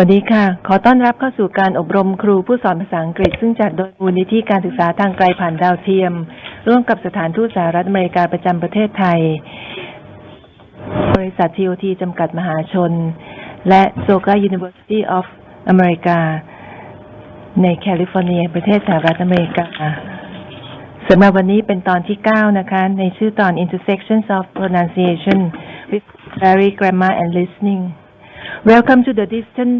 วัสดีค่ะขอต้อนรับเข้าสู่การอบรมครูผู้สอนภาษาอังกฤษซึ่งจัดโดยมูลนิธิการศึกษาทางไกลผ่านดาวเทียมร่วมกับสถานทูตสหรัฐอเมริกาประจำประเทศไทยบริษัท TOT จำกัดมหาชนและ Soka University of America ในแคลิฟอร์เนียประเทศสหรัฐอเมริกาสำหรับวันนี้เป็นตอนที่ 9 นะคะในชื่อตอน Intersections of Pronunciation with Vocabulary, Grammar and Listening.Welcome to the distant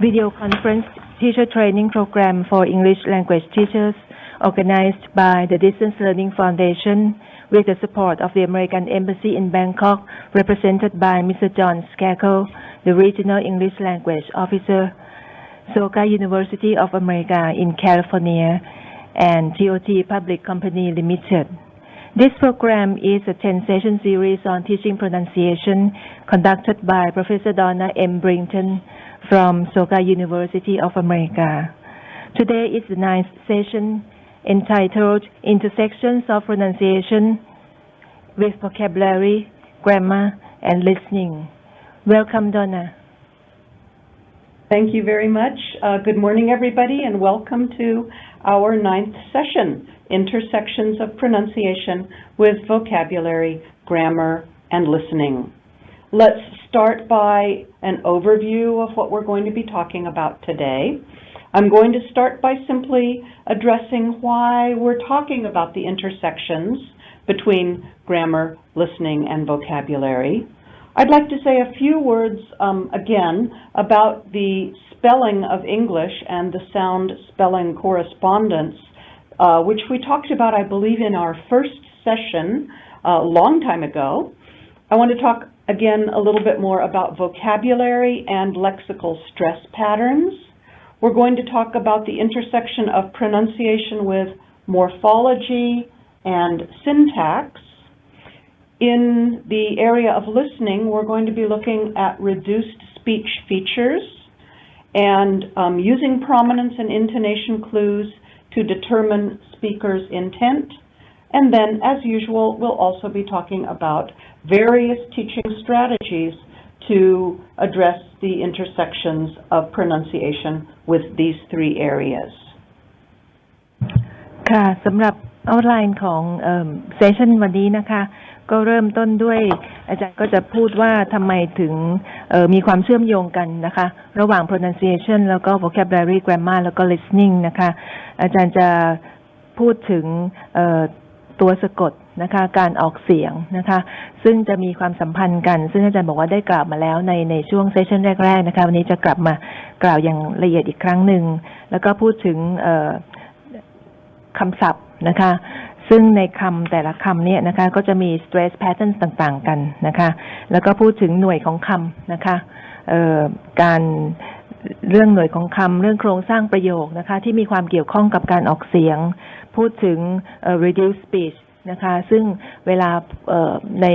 video conference teacher training program for English language teachers organized by the Distance Learning Foundation with the support of the American Embassy in Bangkok, represented by Mr. John Skakel, the Regional English Language Officer, Soka University of America in California, and TOT Public Company Limited.This program is a 10-session series on teaching pronunciation conducted by Professor Donna M. Brinton from Soka University of America. Today is the 9th session entitled Intersections of Pronunciation with Vocabulary, Grammar, and Listening. Welcome, Donna. Thank you very much. Good morning, everybody, and welcome to our 9th session.Intersections of Pronunciation with Vocabulary, Grammar, and Listening. Let's start by an overview of what we're going to be talking about today. I'm going to start by simply addressing why we're talking about the intersections between grammar, listening, and vocabulary. I'd like to say a few words again about the spelling of English and the sound spelling correspondence.which we talked about, I believe, in our first session a long time ago. I want to talk again a little bit more about vocabulary and lexical stress patterns. We're going to talk about the intersection of pronunciation with morphology and syntax. In the area of listening, we're going to be looking at reduced speech features and using prominence and intonation clues to determine speaker's intent. And then, as usual, we'll also be talking about various teaching strategies to address the intersections of pronunciation with these three areas. ค่ะสำหรับเอาท์ไลน์ของเซสชันวันนี้นะคะก็เริ่มต้นด้วยอาจารย์ก็จะพูดว่าทำไมถึงมีความเชื่อมโยงกันนะคะระหว่าง pronunciation แล้วก็ vocabulary grammar แล้วก็ listening นะคะอาจารย์จะพูดถึงตัวสะกดนะคะการออกเสียงนะคะซึ่งจะมีความสัมพันธ์กันซึ่งอาจารย์บอกว่าได้กล่าวมาแล้วในช่วงเซสชันแรกๆนะคะวันนี้จะกลับมากล่าวอย่างละเอียดอีกครั้งหนึ่งแล้วก็พูดถึงคำศัพท์นะคะซึ่งในคำแต่ละคำเนี่ยนะคะก็จะมี stress patterns ต่างๆกันนะคะแล้วก็พูดถึงหน่วยของคำนะคะการเรื่องหน่วยของคำเรื่องโครงสร้างประโยคนะคะที่มีความเกี่ยวข้องกับการออกเสียงพูดถึงreduced speech นะคะซึ่งเวลาใน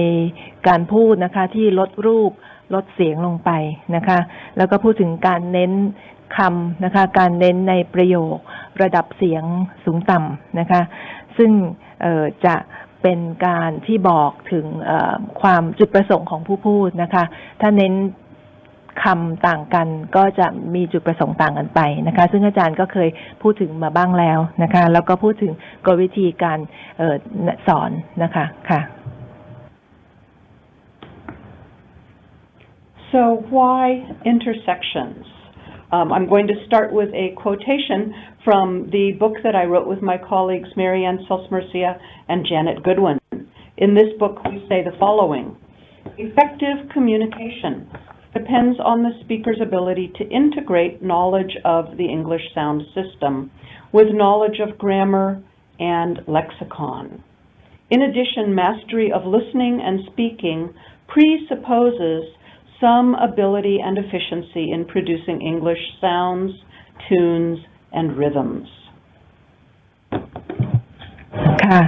การพูดนะคะที่ลดรูปลดเสียงลงไปนะคะแล้วก็พูดถึงการเน้นคำนะคะการเน้นในประโยคระดับเสียงสูงต่ำนะคะซึ่งจะเป็นการที่บอกถึงความจุดประสงค์ของผู้พูดนะคะถ้าเน้นคำต่างกันก็จะมีจุดประสงค์ต่างกันไปนะคะซึ่งอาจารย์ก็เคยพูดถึงมาบ้างแล้วนะคะแล้วก็พูดถึงกลวิธีการสอนนะคะค่ะ So why intersections?I'm going to start with a quotation from the book that I wrote with my colleagues Marianne Selsmercia and Janet Goodwin. In this book, we say the following: effective communication depends on the speaker's ability to integrate knowledge of the English sound system with knowledge of grammar and lexicon. In addition, mastery of listening and speaking presupposes some ability and efficiency in producing English sounds, tunes, and rhythms. ค่ะ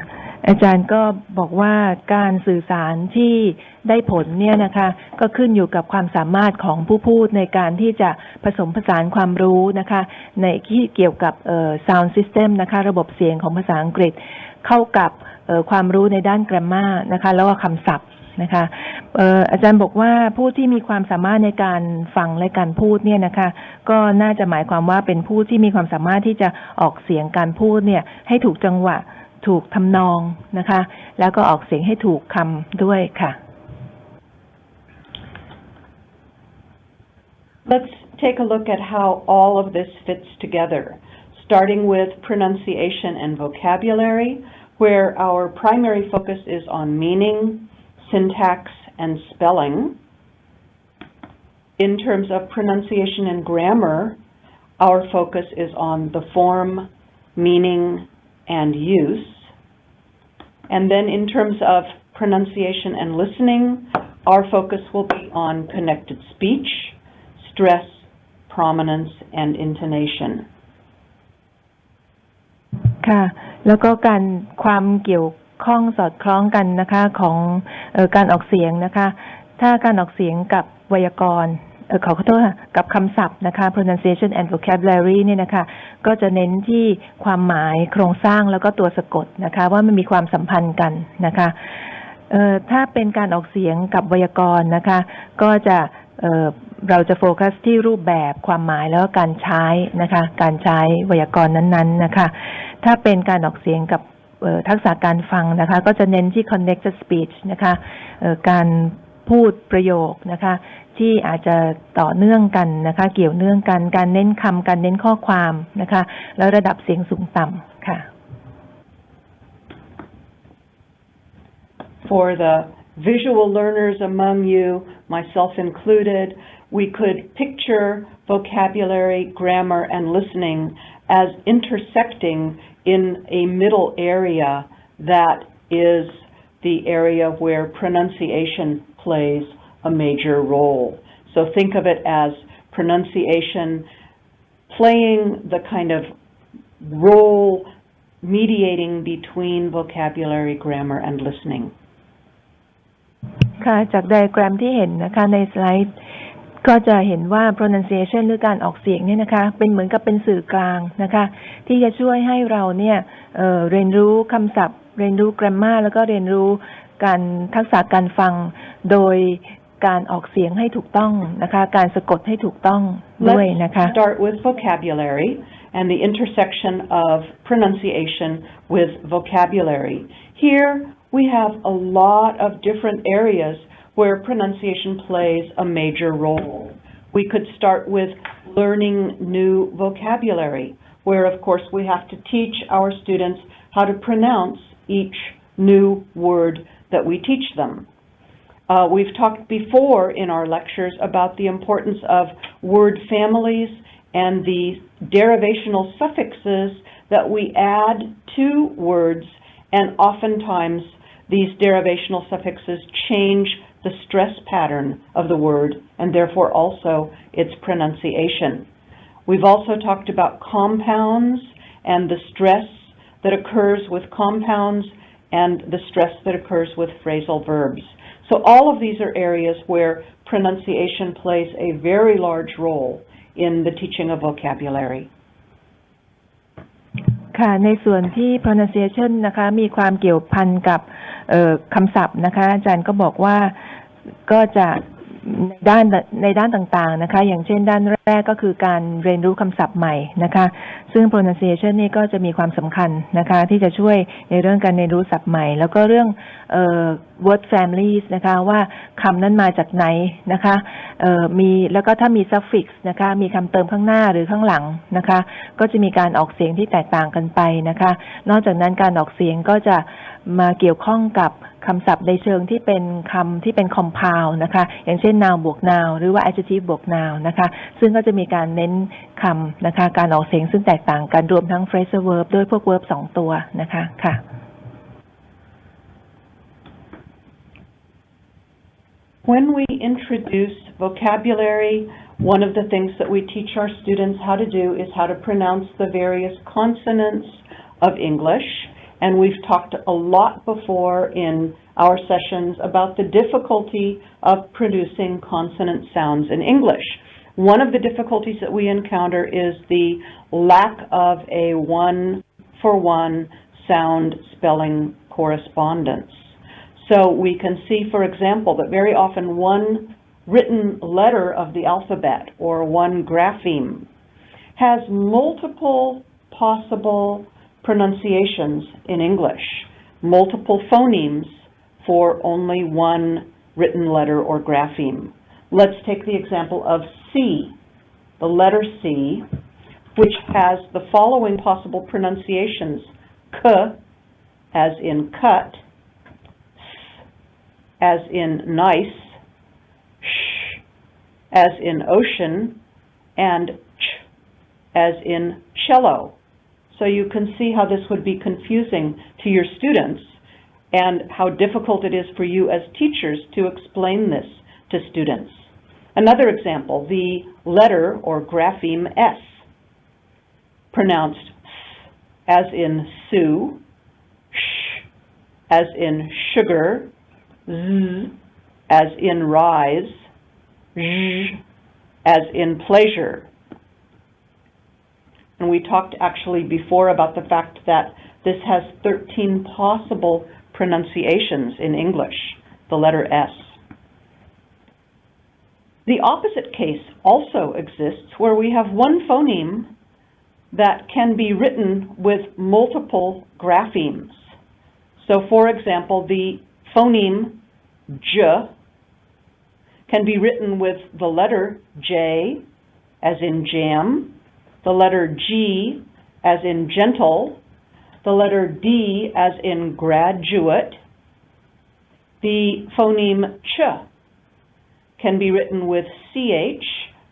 อาจารย์ก็บอกว่าการสื่อสารที่ได้ผลเนี่ยนะคะก็ขึ้นอยู่กับความสามารถของผู้พูดในการที่จะผสมผสานความรู้นะคะในที่เกี่ยวกับsound system นะคะระบบเสียงของภาษาอังกฤษเข้ากับความรู้ในด้าน grammar นะคะแล้วก็คำศัพท์ นะคะอาจารย์บอกว่าผู้ที่มีความสามารถในการฟังและการพูดเนี่ยนะคะก็น่าจะหมายความว่าเป็นผู้ที่มีความสามารถที่จะออกเสียงการพูดเนี่ยให้ถูกจังหวะถูกทำนองนะคะแล้วก็ออกเสียงให้ถูกคำด้วยค่ะ Let's take a look at how all of this fits together, starting with pronunciation and vocabulary, where our primary focus is on meaning, syntax, and spelling. In terms of pronunciation and grammar, our focus is on the form, meaning, and use. And then in terms of pronunciation and listening, our focus will be on connected speech, stress, prominence, and intonation. ค่ะแล้วก็ความเกี่ยวข้องสอดคล้องกันนะคะของการออกเสียงนะคะถ้าการออกเสียงกับไวยากรณ์ขอโทษค่ะกับคำศัพท์นะคะ pronunciation and vocabulary เนี่ยนะคะก็จะเน้นที่ความหมายโครงสร้างแล้วก็ตัวสะกดนะคะว่ามันมีความสัมพันธ์กันนะคะถ้าเป็นการออกเสียงกับไวยากรณ์นะคะก็จะเราจะโฟกัสที่รูปแบบความหมายแล้วก็การใช้นะคะการใช้ไวยากรณ์นั้นๆนะคะถ้าเป็นการออกเสียงกับทักษะการฟังนะคะก็จะเน้นที่ connected speech นะคะการพูดประโยคนะคะที่อาจจะต่อเนื่องกันนะคะเกี่ยวเนื่องกันการเน้นคำการเน้นข้อความนะคะแล้วระดับเสียงสูงต่ำค่ะ For the visual learners among you, myself included, we could picture vocabulary, grammar, and listening as intersecting in a middle area that is the area where pronunciation plays a major role. So think of it as pronunciation playing the kind of role mediating between vocabulary, grammar, and listening. ค่ะจากไดอะแกรมที่เห็นนะคะในสไลด์ก็จะเห็นว่า pronunciation หรือการออกเสียงเนี่ยนะคะเป็นเหมือนกับเป็นสื่อกลางนะคะที่จะช่วยให้เราเนี่ยเรียนรู้คำศัพท์เรียนรู้ grammar แล้วก็เรียนรู้การทักษะการฟังโดยการออกเสียงให้ถูกต้องนะคะการสะกดให้ถูกต้องด้วยนะคะ Let's start with vocabulary and the intersection of pronunciation with vocabulary. Here we have a lot of different areas where pronunciation plays a major role. We could start with learning new vocabulary, where of course we have to teach our students how to pronounce each new word that we teach them. We've talked before in our lectures about the importance of word families and the derivational suffixes that we add to words, and oftentimes these derivational suffixes change the stress pattern of the word and therefore also its pronunciation. We've also talked about compounds and the stress that occurs with compounds and the stress that occurs with phrasal verbs. So all of these are areas where pronunciation plays a very large role in the teaching of vocabulary. ค่ะในส่วนที่ pronunciation นะคะมีความเกี่ยวพันกับคำศัพท์นะคะอาจารย์ก็บอกว่าก็จะในด้านต่างๆนะคะอย่างเช่นด้านแรกก็คือการเรียนรู้คำศัพท์ใหม่นะคะซึ่ง pronunciation นี่ก็จะมีความสำคัญนะคะที่จะช่วยในเรื่องการเรียนรู้ศัพท์ใหม่แล้วก็เรื่องword families นะคะว่าคำนั้นมาจากไหนนะคะแล้วก็ถ้ามี suffix นะคะมีคำเติมข้างหน้าหรือข้างหลังนะคะก็จะมีการออกเสียงที่แตกต่างกันไปนะคะนอกจากนั้นการออกเสียงก็จะมาเกี่ยวข้องกับคำศัพท์ในเชิงที่เป็นคำที่เป็น compound นะคะอย่างเช่น noun บวก noun หรือว่า adjective บวก noun นะคะซึ่งก็จะมีการเน้นคำนะคะการออกเสียงซึ่งแตกต่างกันรวมทั้ง phrasal verb ด้วยพวก verb 2 ตัวนะคะค่ะ When we introduce vocabulary, one of the things that we teach our students how to do is how to pronounce the various consonants of English. And we've talked a lot before in our sessions about the difficulty of producing consonant sounds in English. One of the difficulties that we encounter is the lack of a one-for-one sound spelling correspondence. So we can see, for example, that very often one written letter of the alphabet or one grapheme has multiple possible pronunciations in English, multiple phonemes for only one written letter or grapheme. Let's take the example of C, the letter C, which has the following possible pronunciations: K, as in cut, S, as in nice, Sh, as in ocean, and Ch, as in cello. So you can see how this would be confusing to your students and how difficult it is for you as teachers to explain this to students. Another example, the letter or grapheme S, pronounced S, as in Sue, Sh, as in sugar, Z, as in rise, Zh, as in pleasure. And we talked actually before about the fact that this has 13 possible pronunciations in English, the letter S. The opposite case also exists, where we have one phoneme that can be written with multiple graphemes. So, for example, the phoneme J can be written with the letter J, as in jam, the letter G, as in gentle, the letter D, as in graduate. The phoneme Ch can be written with CH,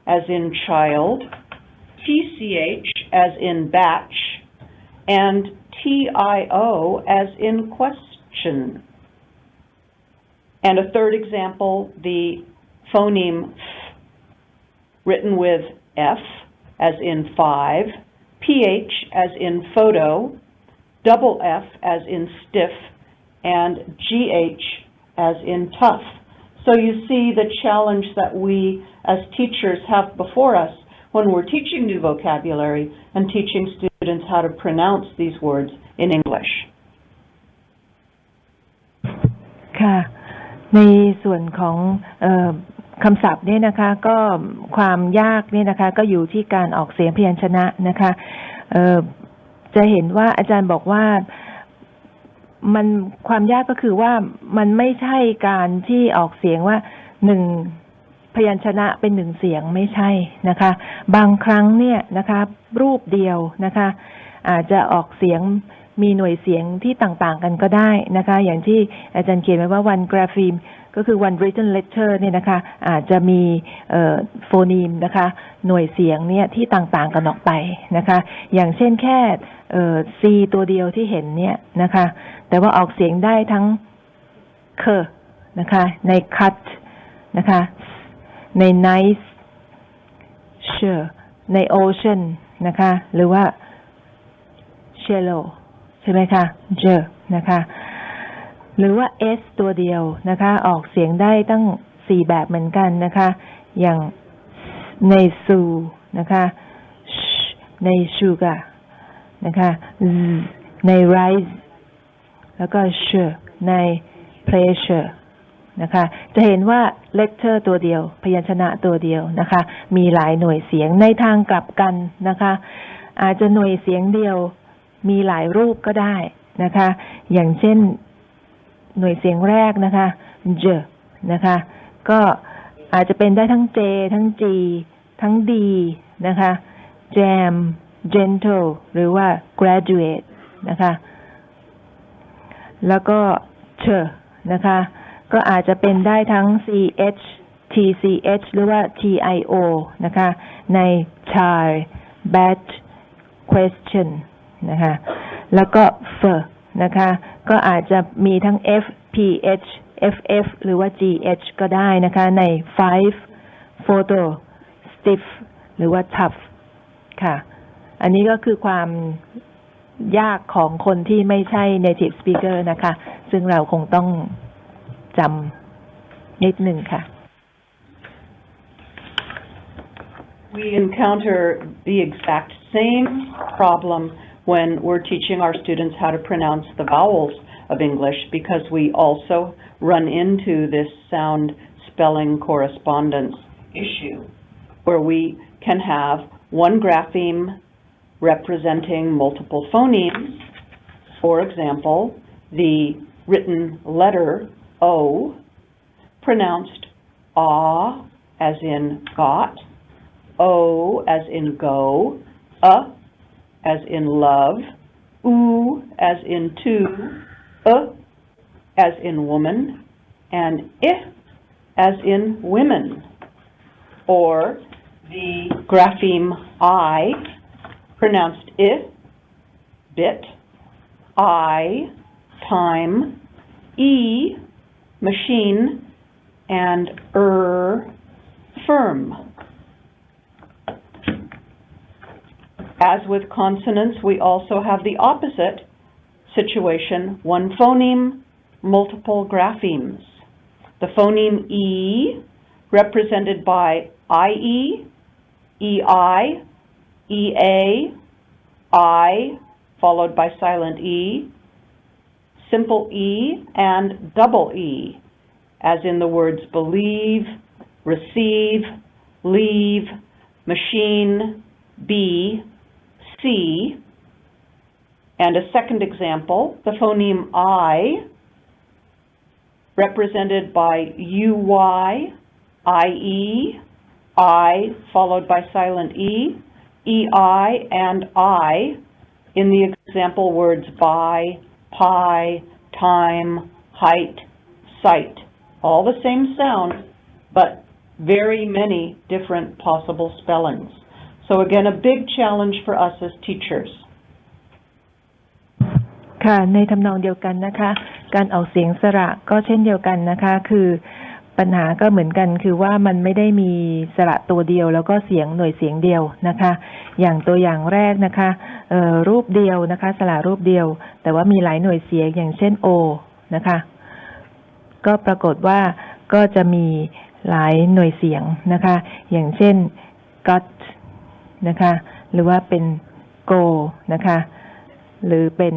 as in child, TCH, as in batch, and TIO, as in question. And a third example, the phoneme F, written with F, as in 5, PH, as in photo, double F, as in stiff, and GH, as in tough. So you see the challenge that we as teachers have before us when we're teaching new vocabulary and teaching students how to pronounce these words in English. ค่ะในส่วนของคำศัพท์เนี่ยนะคะก็ความยากเนี่ยนะคะก็อยู่ที่การออกเสียงพยัญชนะนะคะจะเห็นว่าอาจารย์บอกว่ามันความยากก็คือว่ามันไม่ใช่การที่ออกเสียงว่าหนึ่งพยัญชนะเป็นหนึ่งเสียงไม่ใช่นะคะบางครั้งเนี่ยนะคะรูปเดียวนะคะอาจจะออกเสียงมีหน่วยเสียงที่ต่างๆกันก็ได้นะคะอย่างที่อาจารย์เขียนไว้ว่า one grapheme ก็คือ one written letter เนี่ยนะคะอาจจะมีโฟนีมนะคะหน่วยเสียงเนี่ยที่ต่างๆกันออกไปนะคะอย่างเช่นแค่C ตัวเดียวที่เห็นเนี่ยนะคะแต่ว่าออกเสียงได้ทั้งเคนะคะใน cut นะคะใน nice sure ใน ocean นะคะหรือว่า shallow ใช่ไหมคะเจอนะคะหรือว่า s ตัวเดียวนะคะออกเสียงได้ตั้ง4แบบเหมือนกันนะคะอย่างใน su นะคะใน sugar นะคะใน rise แล้วก็ sure ใน pressure นะคะจะเห็นว่า letter ตัวเดียวพยัญชนะตัวเดียวนะคะมีหลายหน่วยเสียงในทางกลับกันนะคะอาจจะหน่วยเสียงเดียวมีหลายรูปก็ได้นะคะอย่างเช่นหน่วยเสียงแรกนะคะ j นะคะก็อาจจะเป็นได้ทั้ง j ทั้ง g ทั้ง d นะคะ jam gentle หรือว่า graduate นะคะแล้วก็ ch นะคะก็อาจจะเป็นได้ทั้ง ch tch หรือว่า tio นะคะใน child bat question นะคะแล้วก็ f นะคะก็อาจจะมีทั้ง f ph ff หรือว่า gh ก็ได้นะคะใน five photo stiff หรือว่า tough ค่ะอันนี้ก็คือความยากของคนที่ไม่ใช่ native speaker นะคะซึ่งเราคงต้องจำนิดนึงค่ะ We encounter the exact same problem when we're teaching our students how to pronounce the vowels of English because we also run into this sound spelling correspondence issue where we can have one grapheme representing multiple phonemes. For example, the written letter O pronounced ah as in got, O as in go, as in love, oo as in to, as in woman, and as in women. Or the grapheme I pronounced bit, I, time, E, machine, and firm. As with consonants, we also have the opposite situation, one phoneme, multiple graphemes. The phoneme E, represented by IE, EI, EA, I, followed by silent E, simple E, and double E, as in the words believe, receive, leave, machine, be, see. And a second example, the phoneme I, represented by UY, IE, I, followed by silent E, EI, and I, in the example words by, pie, time, height, sight. All the same sound, but very many different possible spellings. So again, a big challenge for us as teachers. ค่ะในทำนองเดียวกันนะคะการออกเสียงสระก็เช่นเดียวกันนะคะคือปัญหาก็เหมือนกันคือว่ามันไม่ได้มีสระตัวเดียวแล้วก็เสียงหน่วยเสียงเดียวนะคะอย่างตัวอย่างแรกนะคะรูปเดียวนะคะสระรูปเดียวแต่ว่ามีหลายหน่วยเสียงอย่างเช่น O นะคะก็ปรากฏว่าก็จะมีหลายหน่วยเสียงนะคะอย่างเช่น got นะคะหรือว่าเป็น go นะคะหรือเป็น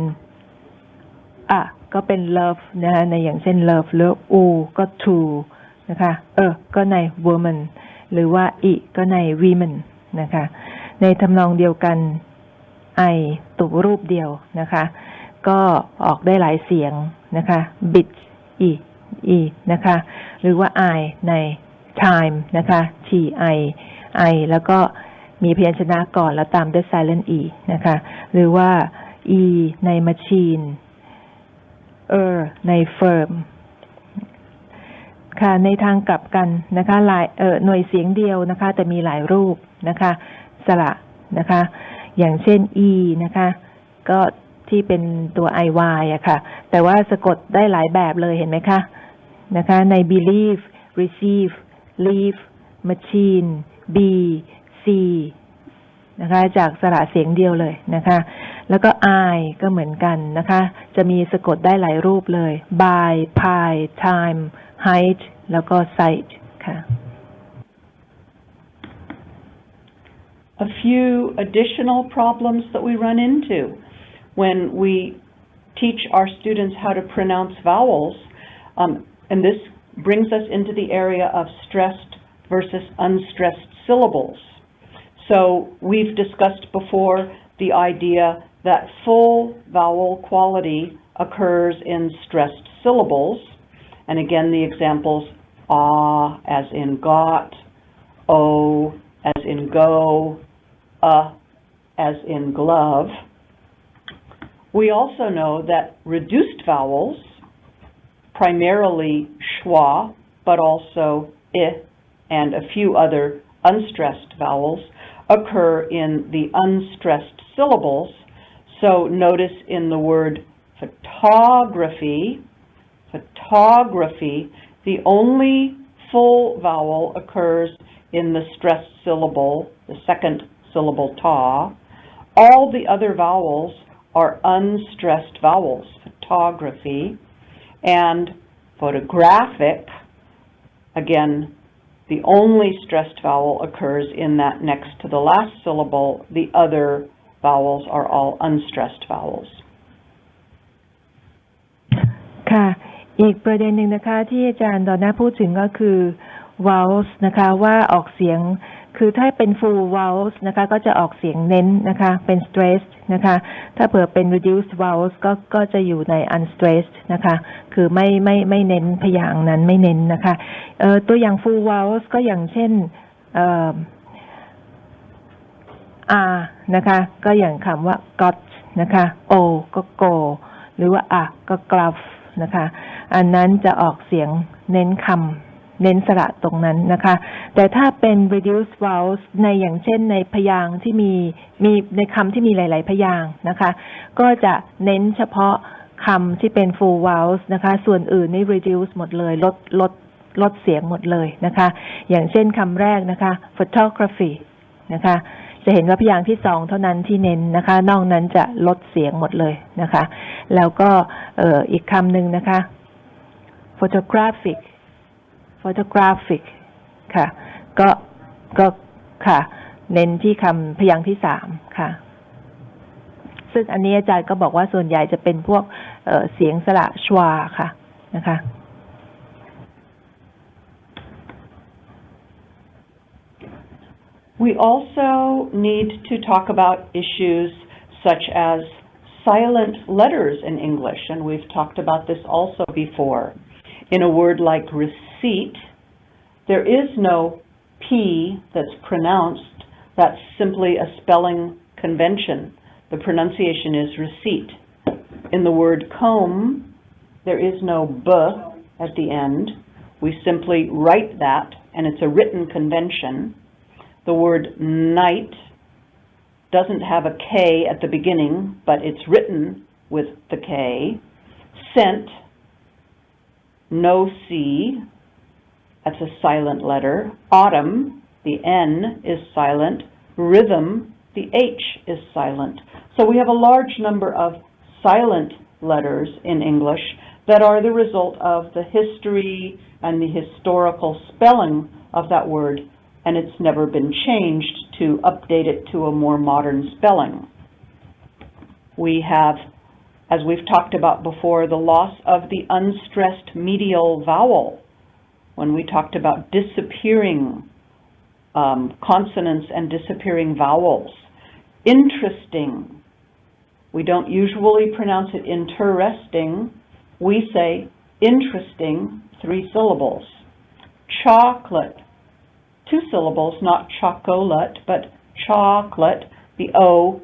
ก็เป็น love นะคะในอย่างเช่น love หรือ ก็ to นะคะก็ใน woman หรือว่าก็ใน women นะคะในทำนองเดียวกัน I ตัวรูปเดียวนะคะก็ออกได้หลายเสียงนะคะ bit นะคะหรือว่า I ใน time นะคะ I แล้วก็มีพยัญชนะก่อนแล้วตามด้วย silent e นะคะหรือว่า e ใน machine ใน firm ค่ะในทางกลับกันนะคะหลายหน่วยเสียงเดียวนะคะแต่มีหลายรูปนะคะสระนะคะอย่างเช่น e นะคะก็ที่เป็นตัว iy อะค่ะแต่ว่าสะกดได้หลายแบบเลยเห็นไหมคะนะคะใน believe receive leave machine be see นะคะจากสระเสียงเดียวเลยนะคะแล้วก็ I ก็เหมือนกันนะคะจะมีสะกดได้หลายรูปเลย by pie time height แล้วก็ sight ค่ะ A few additional problems that we run into when we teach our students how to pronounce vowels, and this brings us into the area of stressed versus unstressed syllables. So we've discussed before the idea that full vowel quality occurs in stressed syllables, and again the examples as in got, O as in go, as in glove. We also know that reduced vowels, primarily schwa, but also and a few other unstressed vowels, occur in the unstressed syllables. So notice in the word photography, the only full vowel occurs in the stressed syllable, the second syllable ta. All the other vowels are unstressed vowels, photography, and photographic, again, the only stressed vowel occurs in that next to the last syllable. The other vowels are all unstressed vowels. อีกประเด็นหนึ่งนะคะที่อาจารย์ตอนหน้าพูดถึงก็คือ vowels นะคะว่าออกเสียงคือถ้าเป็น full vowels นะคะก็จะออกเสียงเน้นนะคะเป็น stressed นะคะถ้าเผื่อเป็น reduced vowels ก็จะอยู่ใน unstressed นะคะคือไม่เน้นพยางค์นั้นไม่เน้นนะคะตัวอย่าง full vowels ก็อย่างเช่นr นะคะก็อย่างคำว่า got นะคะ o ก็ go หรือว่าก็ glove นะคะอันนั้นจะออกเสียงเน้นคำเน้นสระตรงนั้นนะคะแต่ถ้าเป็น reduced vowels ในอย่างเช่นในพยางค์ที่มีในคำที่มีหลายๆพยางค์นะคะก็จะเน้นเฉพาะคำที่เป็น full vowels นะคะส่วนอื่นนี่ reduce หมดเลยลดเสียงหมดเลยนะคะอย่างเช่นคำแรกนะคะ photography นะคะจะเห็นว่าพยางค์ที่2เท่านั้นที่เน้นนะคะนอกนั้นจะลดเสียงหมดเลยนะคะแล้วก็อีกคำหนึ่งนะคะ photographic ค่ะก็ค่ะเน้นที่คำพยางค์ที่3ค่ะซึ่งอันนี้อาจารย์ก็บอกว่าส่วนใหญ่จะเป็นพวกเสียงสระชวาค่ะนะคะ We also need to talk about issues such as silent letters in English, and we've talked about this also before. In a word like receipt, there is no P that's pronounced. That's simply a spelling convention. The pronunciation is receipt. In the word comb, there is no B at the end. We simply write that, and it's a written convention. The word night doesn't have a K at the beginning, but it's written with the K. Scent, no C, that's a silent letter. Autumn, the N is silent. Rhythm, the H is silent. So we have a large number of silent letters in English that are the result of the history and the historical spelling of that word, and it's never been changed to update it to a more modern spelling. We have, as we've talked about before, the loss of the unstressed medial vowel when we talked about disappearing consonants and disappearing vowels. Interesting. We don't usually pronounce it interesting. We say interesting, 3 syllables. Chocolate, 2 syllables, not chocolate, but chocolate. The O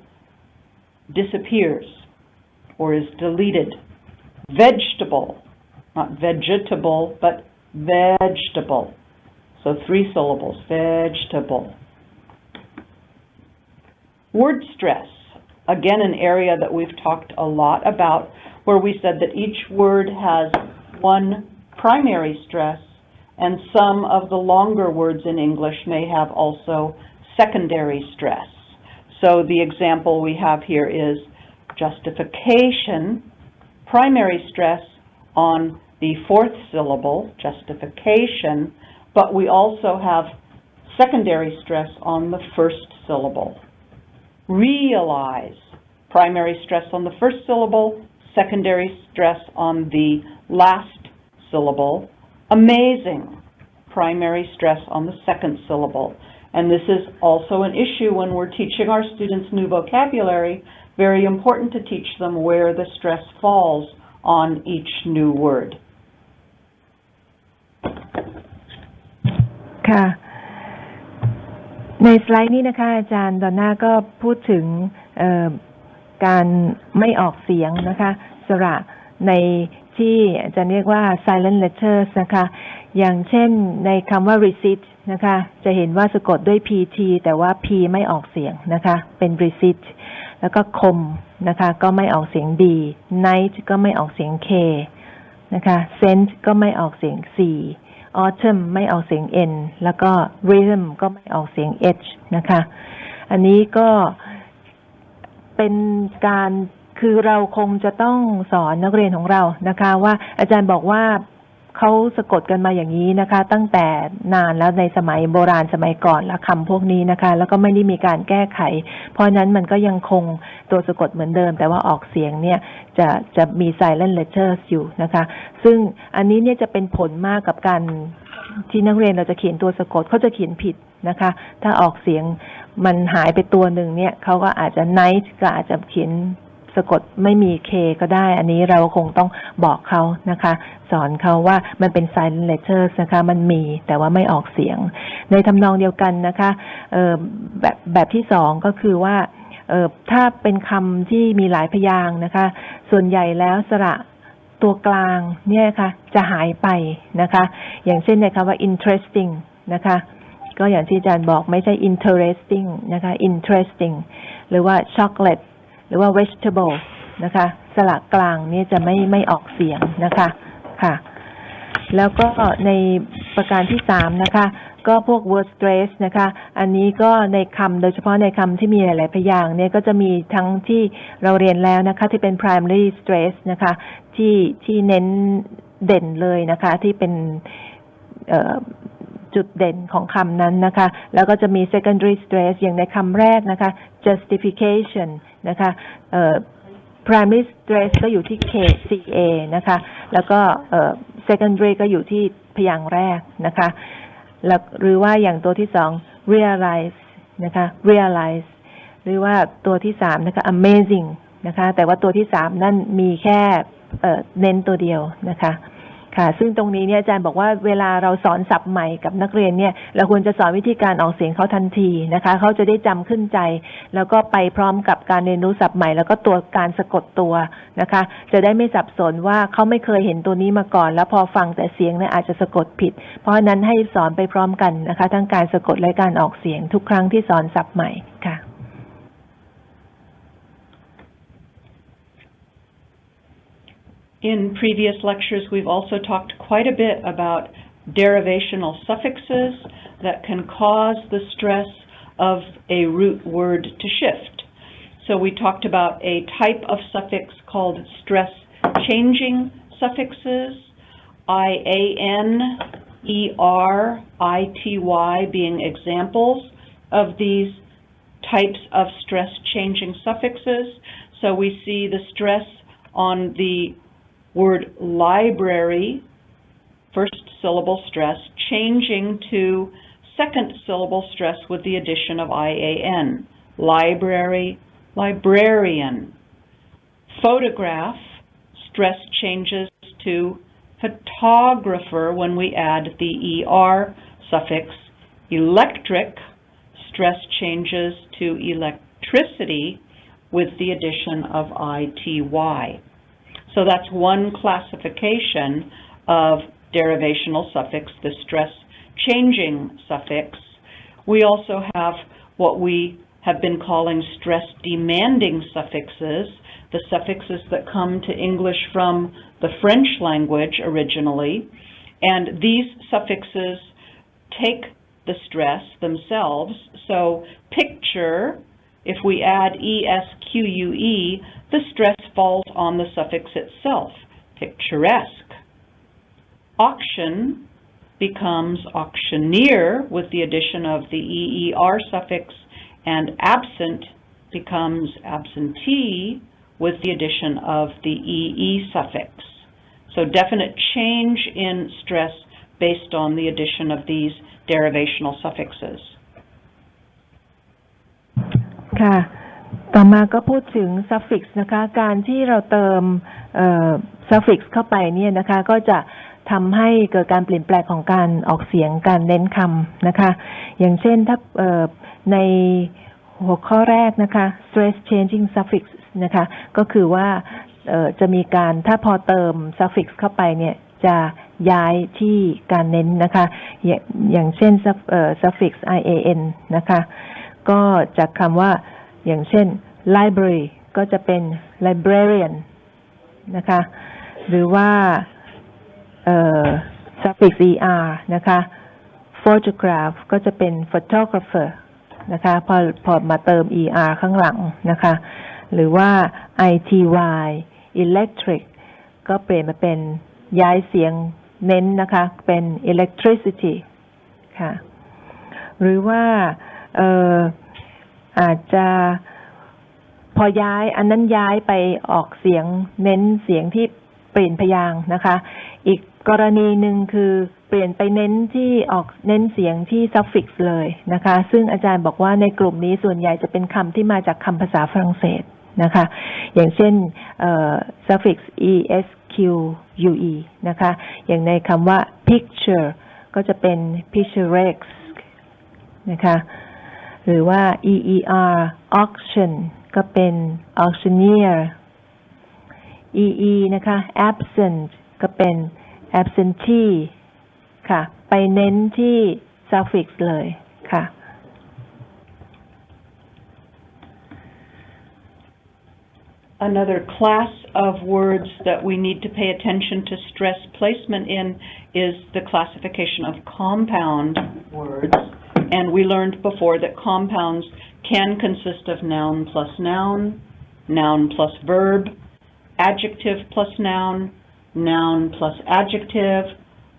disappears or is deleted. Vegetable, not vegetable, but vegetable. So 3 syllables, vegetable. Word stress, again an area that we've talked a lot about, where we said that each word has one primary stress, and some of the longer words in English may have also secondary stress. So the example we have here is justification, primary stress on the 4th syllable, justification, but we also have secondary stress on the 1st syllable. Realize, primary stress on the 1st syllable, secondary stress on the last syllable. Amazing, primary stress on the 2nd syllable. And this is also an issue when we're teaching our students new vocabulary. Very important to teach them where the stress falls on each new word. ค่ะในสไลด์นี้นะคะอาจารย์ดอนน่าก็พูดถึงการไม่ออกเสียงนะคะสระในที่อาจารย์เรียกว่า silent letters นะคะอย่างเช่นในคำว่า receipt นะคะจะเห็นว่าสะกดด้วย pt แต่ว่า p ไม่ออกเสียงนะคะเป็น receipt แล้วก็คมนะคะก็ไม่ออกเสียง d night ก็ไม่ออกเสียง k นะคะ scent ก็ไม่ออกเสียง c autumn ไม่ออกเสียง n แล้วก็ rhythm ก็ไม่ออกเสียง h นะคะอันนี้ก็เป็นการคือเราคงจะต้องสอนนักเรียนของเรานะคะว่าอาจารย์บอกว่า เขาสะกดกันมาอย่างนี้นะคะตั้งแต่นานแล้วในสมัยโบราณสมัยก่อนละคำพวกนี้นะคะแล้วก็ไม่ได้มีการแก้ไขเพราะนั้นมันก็ยังคงตัวสะกดเหมือนเดิมแต่ว่าออกเสียงเนี่ยจะมี silent letters อยู่นะคะซึ่งอันนี้เนี่ยจะเป็นผลมากกับการที่นักเรียนเราจะเขียนตัวสะกดเขาจะเขียนผิดนะคะถ้าออกเสียงมันหายไปตัวหนึ่งเนี่ยเขาก็อาจจะ night ก็อาจจะเขียนสะกดไม่มี K ก็ได้อันนี้เราคงต้องบอกเขานะคะสอนเขาว่ามันเป็น silent letters นะคะมันมีแต่ว่าไม่ออกเสียงในทำนองเดียวกันนะคะแบบที่สองก็คือว่าถ้าเป็นคำที่มีหลายพยางค์นะคะส่วนใหญ่แล้วสระตัวกลางเนี่ยค่ะจะหายไปนะคะอย่างเช่นในคำว่า interesting นะคะก็อย่างที่อาจารย์บอกไม่ใช่ interesting นะคะ interesting หรือว่า chocolate หรือว่า vegetable นะคะสระกลางนี่จะไม่ออกเสียงนะคะค่ะแล้วก็ในประการที่สามนะคะก็พวก word stress นะคะอันนี้ก็ในคำโดยเฉพาะในคำที่มีหลายๆพยางค์เนี่ยก็จะมีทั้งที่เราเรียนแล้วนะคะที่เป็น primary stress นะคะที่เน้นเด่นเลยนะคะที่เป็นจุดเด่นของคำนั้นนะคะแล้วก็จะมี secondary stress อย่างในคำแรกนะคะ justification นะคะprimary stress ก็อยู่ที่ CA นะคะแล้วก็secondary ก็อยู่ที่พยางค์แรกนะคะแล้วหรือว่าอย่างตัวที่สอง realize นะคะ realize หรือว่าตัวที่สามนะคะ amazing นะคะแต่ว่าตัวที่สามนั่นมีแค่เน้นตัวเดียวนะคะค่ะซึ่งตรงนี้เนี่ยอาจารย์บอกว่าเวลาเราสอนศัพท์ใหม่กับนักเรียนเนี่ยเราควรจะสอนวิธีการออกเสียงเขาทันทีนะคะเขาจะได้จำขึ้นใจแล้วก็ไปพร้อมกับการเรียนรู้ศัพท์ใหม่แล้วก็ตัวการสะกดตัวนะคะจะได้ไม่สับสนว่าเขาไม่เคยเห็นตัวนี้มาก่อนแล้วพอฟังแต่เสียงเนี่ยอาจจะสะกดผิดเพราะฉะนั้นให้สอนไปพร้อมกันนะคะทั้งการสะกดและการออกเสียงทุกครั้งที่สอนศัพท์ใหม่ค่ะIn previous lectures, we've also talked quite a bit about derivational suffixes that can cause the stress of a root word to shift. So we talked about a type of suffix called stress-changing suffixes, IAN, ER, ITY being examples of these types of stress-changing suffixes. So we see the stress on the word library, first syllable stress, changing to second syllable stress with the addition of IAN. Library, librarian. Photograph, stress changes to photographer when we add the ER suffix. Electric, stress changes to electricity with the addition of ITY. So that's one classification of derivational suffix, the stress-changing suffix. We also have what we have been calling stress-demanding suffixes, the suffixes that come to English from the French language originally. And these suffixes take the stress themselves. So picture, if we add ESQUE, the stress falls on the suffix itself, picturesque. Auction becomes auctioneer with the addition of the EER suffix, and absent becomes absentee with the addition of the EE suffix. So definite change in stress based on the addition of these derivational suffixes. ค่ะต่อมาก็พูดถึง suffix นะคะการที่เราเติมsuffix เข้าไปเนี่ยนะคะก็จะทำให้เกิดการเปลี่ยนแปลงของการออกเสียงการเน้นคำนะคะอย่างเช่นถ้าในหัวข้อแรกนะคะ stress changing suffix นะคะก็คือว่าจะมีการถ้าพอเติม suffix เข้าไปเนี่ยจะย้ายที่การเน้นนะคะอย่างเช่นsuffix ian นะคะก็จากคำว่าอย่างเช่น library ก็จะเป็น librarian นะคะหรือว่าsuffix er นะคะ photograph ก็จะเป็น photographer นะคะพอมาเติม er ข้างหลังนะคะหรือว่า ity electric ก็เปลี่ยนมาเป็นย้ายเสียง เน้นนะคะเป็น electricity ค่ะหรือว่าอาจจะพอย้ายอันนั้นย้ายไปออกเสียงเน้นเสียงที่เปลี่ยนพยางค์นะคะอีกกรณีหนึ่งคือเปลี่ยนไปเน้นที่ออกเน้นเสียงที่ suffix เลยนะคะซึ่งอาจารย์บอกว่าในกลุ่มนี้ส่วนใหญ่จะเป็นคำที่มาจากคำภาษาฝรั่งเศสนะคะอย่างเช่นsuffix esque นะคะอย่างในคำว่า picture ก็จะเป็น picturesque นะคะหรือว่า auction ก็เป็น auctioneerนะคะ absent ก็เป็น absentee ค่ะไปเน้นที่ suffix เลยค่ะAnother class of words that we need to pay attention to stress placement in is the classification of compound words. And we learned before that compounds can consist of noun plus noun, noun plus verb, adjective plus noun, noun plus adjective,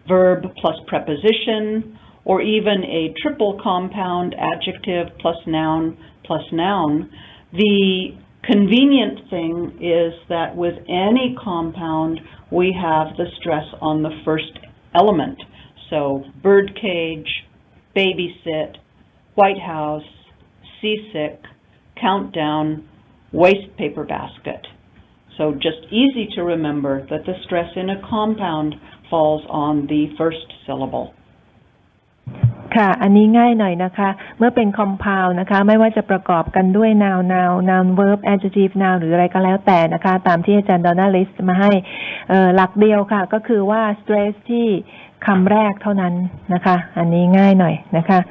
verb plus preposition, or even a triple compound adjective plus noun plus noun. The convenient thing is that with any compound, we have the stress on the first element. So, birdcage, babysit, White House, seasick, countdown, waste paper basket. So, just easy to remember that the stress in a compound falls on the first syllable. ค่ะอันนี้ง่ายหน่อยนะคะเมื่อเป็น compound นะคะไม่ว่าจะประกอบกันด้วย noun verb adjective noun หรืออะไรก็แล้วแต่นะคะตามที่อาจารย์ดอนน่าลิสต์มาให้หลักเดียวค่ะก็คือว่า stress ที่คำแรกเท่านั้นนะคะอันนี้ง่ายหน่อยนะคะ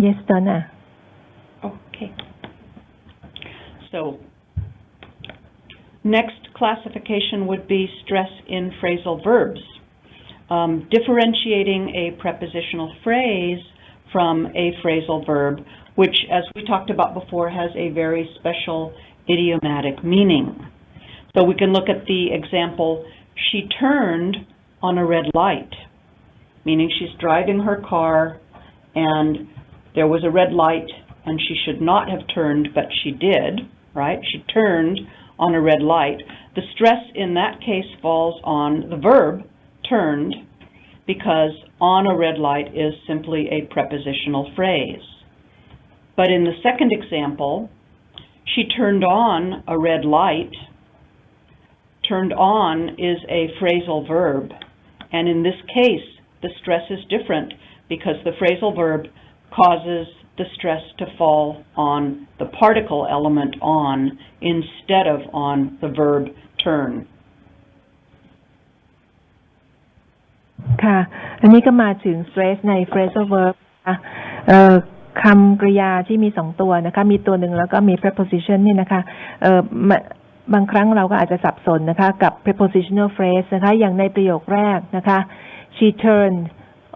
Yes Donna Okay. So, next classification would be stress in phrasal verbs. Differentiating a prepositional phrase from a phrasal verb, which, as we talked about before, has a very special idiomatic meaning. So we can look at the example, she turned on a red light, meaning she's driving her car and there was a red light and she should not have turned, but she did, right? She turned on a red light. The stress in that case falls on the verb, turned, because on a red light is simply a prepositional phrase. But in the second example, she turned on a red light. Turned on is a phrasal verb, and in this case, the stress is different because the phrasal verb causes the stress to fall on the particle element on instead of on the verb turn. ค่ะอันนี้ก็มาถึง stress ใน phrasal verb นะคะคำกริยาที่มี2ตัวนะคะมีตัวหนึ่งแล้วก็มี preposition นี่นะคะบางครั้งเราก็อาจจะสับสนนะคะกับ prepositional phrase นะคะอย่างในประโยคแรกนะคะ she turned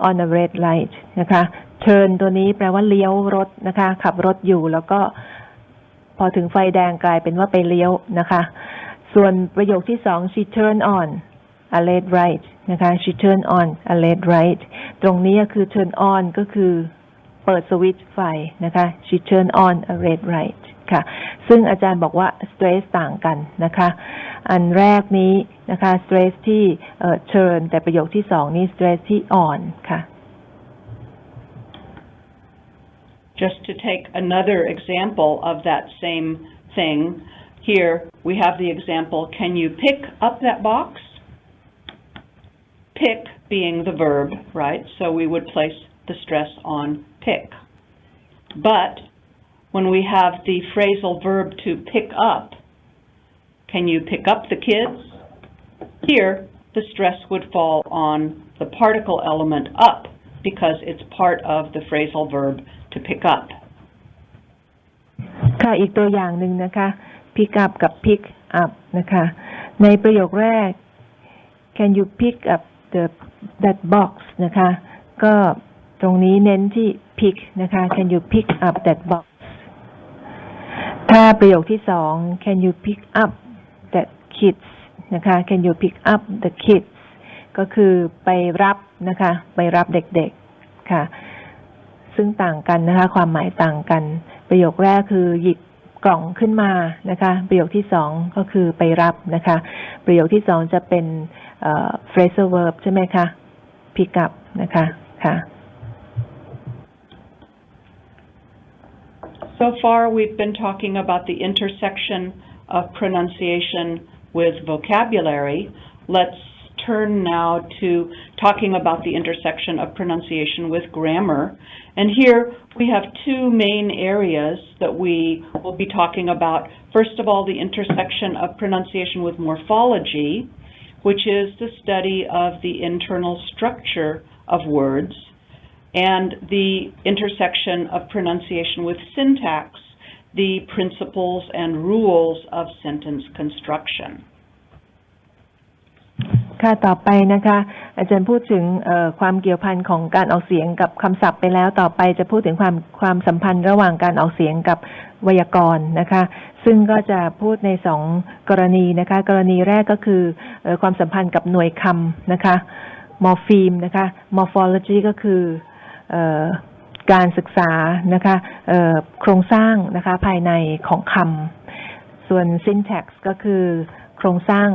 on a red light นะคะ turn ตัวนี้แปลว่าเลี้ยวรถนะคะขับรถอยู่แล้วก็พอถึงไฟแดงกลายเป็นว่าไปเลี้ยวนะคะส่วนประโยคที่2 she turned on a red light นะคะ she turned on a red light ตรงนี้ก็คือ turn on ก็คือเปิดสวิตช์ไฟนะคะ she turned on a red light ค่ะซึ่งอาจารย์บอกว่า stress ต่างกันนะคะอันแรกนี้นะคะ stress ที่turn แต่ประโยคที่2นี้ stress ที่ on ค่ะ Just to take another example of that same thing, here we have the example, can you pick up that box? Pick being the verb, right? So we would place the stress on pick. But when we have the phrasal verb to pick up, can you pick up the kids? Here, the stress would fall on the particle element up because it's part of the phrasal verb to pick up. ค่ะอีกตัวอย่างหนึ่งนะคะ pick up กับ pick up นะคะในประโยคแรก can you pick up that box นะคะก็ ตรงนี้เน้นที่ pick นะคะ Can you pick up that box ถ้าประโยคที่สอง Can you pick up that kids นะคะ Can you pick up the kids ก็คือไปรับนะคะไปรับเด็กๆค่ะซึ่งต่างกันนะคะความหมายต่างกันประโยคแรกคือหยิบกล่องขึ้นมานะคะประโยคที่สองก็คือไปรับนะคะประโยคที่สองจะเป็นphrasal verb ใช่ไหมคะ pick up นะคะค่ะ So far we've been talking about the intersection of pronunciation with vocabulary. Let's turn now to talking about the intersection of pronunciation with grammar. And here we have two main areas that we will be talking about. First of all, the intersection of pronunciation with morphology, which is the study of the internal structure of words, and the intersection of pronunciation with syntax, the principles and rules of sentence construction. ค่ะต่อไปนะคะอาจารย์พูดถึงความเกี่ยวพันของการออกเสียงกับคำศัพท์ไปแล้วต่อไปจะพูดถึงความสัมพันธ์ระหว่างการออกเสียงกับไวยากรณ์นะคะซึ่งก็จะพูดในสองกรณีนะคะกรณีแรกก็คือความสัมพันธ์กับหน่วยคำนะคะ morpheme นะคะ morphology ก็คือการศึกษานะคะโครงสร้างนะคะภายในของคำส่วน syntax ก็คือโครงสร้าง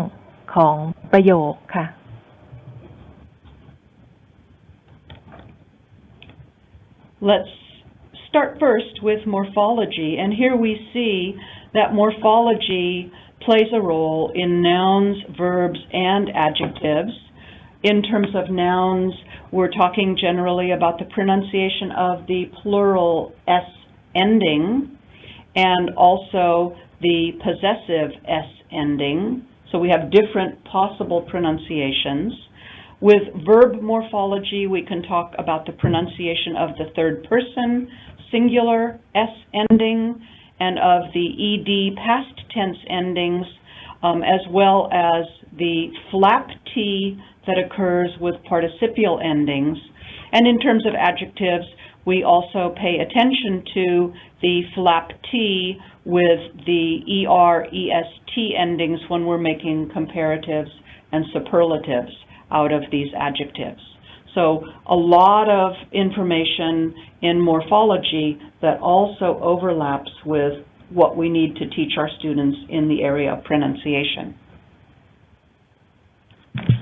ของประโยคค่ะ Let's start first with morphology, and here we see that morphology plays a role in nouns, verbs, and adjectives. In terms of nouns, we're talking generally about the pronunciation of the plural S ending and also the possessive S ending. So we have different possible pronunciations. With verb morphology, we can talk about the pronunciation of the third person, singular S ending, and of the ED past tense endings, as well as the flap T that occurs with participial endings. And in terms of adjectives, we also pay attention to the flap T with the ER, EST endings when we're making comparatives and superlatives out of these adjectives. So a lot of information in morphology that also overlaps with what we need to teach our students in the area of pronunciation.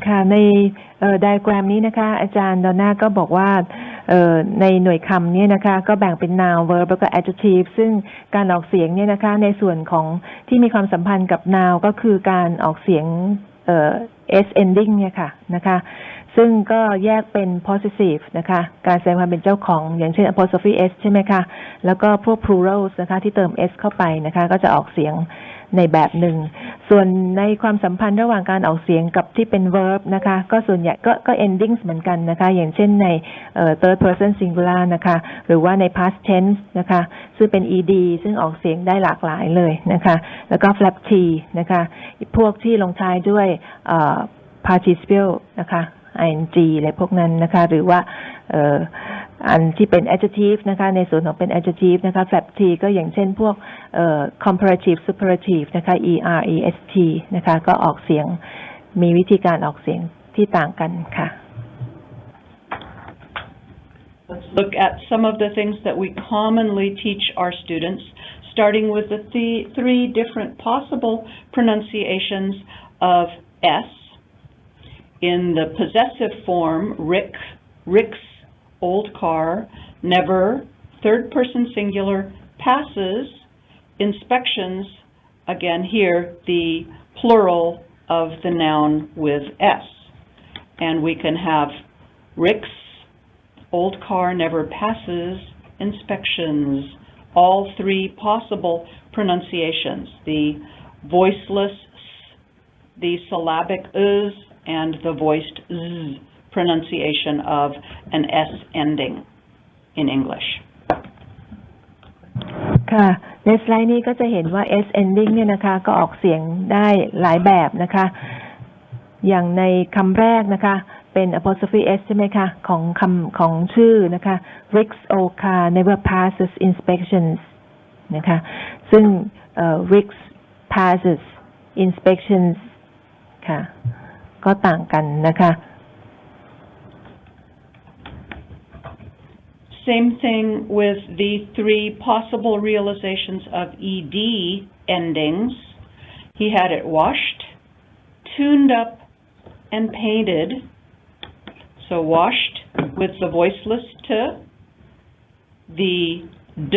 ค่ะในไดอะแกรมนี้นะคะอาจารย์ดอนน่าก็บอกว่าในหน่วยคำเนี่ยนะคะก็แบ่งเป็น noun verb แล้วก็ adjective ซึ่งการออกเสียงเนี่ยนะคะในส่วนของที่มีความสัมพันธ์กับ noun ก็คือการออกเสียงs ending เนี่ยค่ะนะคะซึ่งก็แยกเป็น possessive นะคะการแสดงความเป็นเจ้าของอย่างเช่น apostrophe s ใช่ไหมคะแล้วก็พวก plurals นะคะที่เติม s เข้าไปนะคะก็จะออกเสียงในแบบหนึ่งส่วนในความสัมพันธ์ระหว่างการออกเสียงกับที่เป็น verb นะคะก็ส่วนใหญ่ก็ endings เหมือนกันนะคะอย่างเช่นในthird person singular นะคะหรือว่าใน past tense นะคะซึ่งเป็น ed ซึ่งออกเสียงได้หลากหลายเลยนะคะแล้วก็ flap t นะคะพวกที่ลงท้ายด้วยparticipial นะคะ ing อะไรพวกนั้นนะคะหรือว่าอันที่เป็น adjective นะคะในส่วนของเป็น adjective นะคะ flap t ก็อย่างเช่นพวกcomparative superlative นะคะ est นะคะก็ออกเสียงมีวิธีการออกเสียงที่ต่างกันค่ะ Let's look at some of the things that we commonly teach our students, starting with the three different possible pronunciations of S. In the possessive form, Rick, Rick's old car, never, third person singular, passes, inspections, again here, the plural of the noun with S. And we can have Rick's old car never passes inspections. All three possible pronunciations, the voiceless S, the syllabic is, and the voiced z pronunciation of an S ending in English. ค่ะในสไลด์นี้ก็จะเห็นว่า S ending เนี่ยนะคะก็ออกเสียงได้หลายแบบนะคะอย่างในคำแรกนะคะ เป็น apostrophe s ใช่ไหมคะของชื่อนะคะ Rick's old car never passes inspections นะคะซึ่งRick's passes inspections ค่ะก็ต่างกันนะคะ Same thing with the three possible realizations of ed endings. He had it washed, tuned up, and painted. So washed with the voiceless t, the d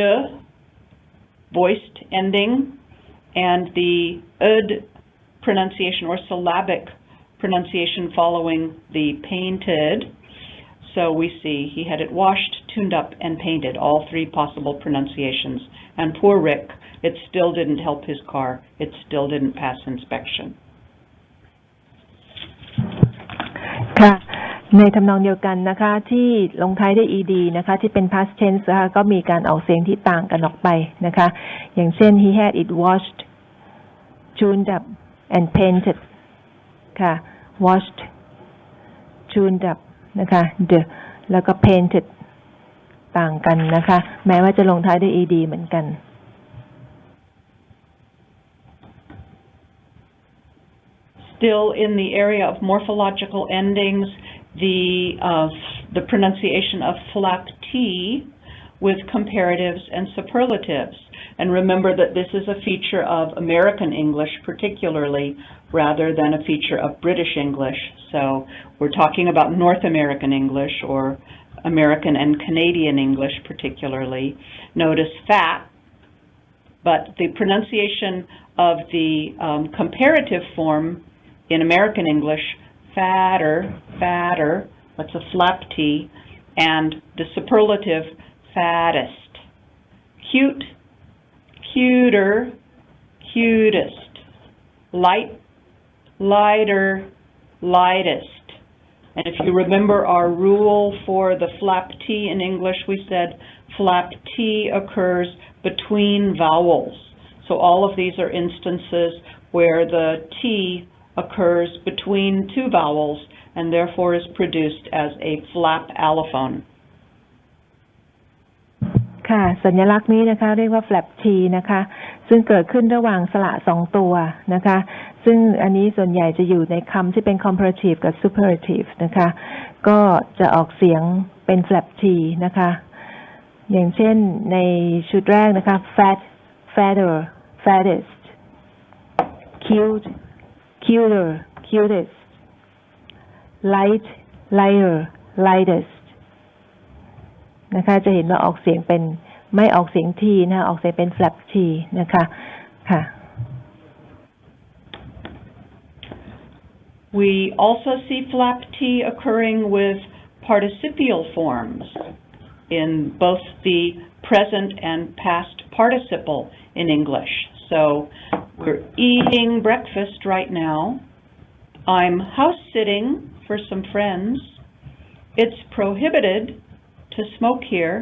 voiced ending, and the ud pronunciation or syllabic pronunciation following the painted. So we see he had it washed, tuned up, and painted, all three possible pronunciations. And poor Rick, it still didn't help his car. It still didn't pass inspection. ค่ะในทำนองเดียวกันนะคะที่ลงท้ายด้วย ed นะคะที่เป็น past tense นะคะก็มีการออกเสียงที่ต่างกันออกไปนะคะอย่างเช่น he had it washed, tuned up, and painted ค่ะ washed, tuned up นะคะ แล้วก็ painted ต่างกันนะคะแม้ว่าจะลงท้ายด้วย ed เหมือนกัน Still in the area of morphological endings, the pronunciation of flap T with comparatives and superlatives. And remember that this is a feature of American English particularly, rather than a feature of British English. So we're talking about North American English or American and Canadian English particularly. Notice fat, but the pronunciation of the comparative form in American English, fatter, fatter, that's a flap T, and the superlative, fattest. Cute, cuter, cutest. Light, lighter, lightest. And if you remember our rule for the flap T in English, we said flap T occurs between vowels. So all of these are instances where the T occurs between two vowels and therefore is produced as a flap allophone. ค่ะสัญลักษณ์นี้นะคะเรียกว่า flap T นะคะซึ่งเกิดขึ้นระหว่างสระสองตัวนะคะซึ่งอันนี้ส่วนใหญ่จะอยู่ในคำที่เป็น comparative กับ superlative นะคะก็จะออกเสียงเป็น flap T นะคะอย่างเช่นในชุดแรกนะคะ fat, fatter, fattest, cute, cuter, cutest, light, lighter, lightest นะคะจะเห็นว่าออกเสียงเป็นไม่ออกเสียง T นะคะออกเสียงเป็น flap T นะคะค่ะ We also see flap T occurring with participial forms in both the present and past participle in English. So we're eating breakfast right now. I'm house-sitting for some friends. It's prohibited to smoke here,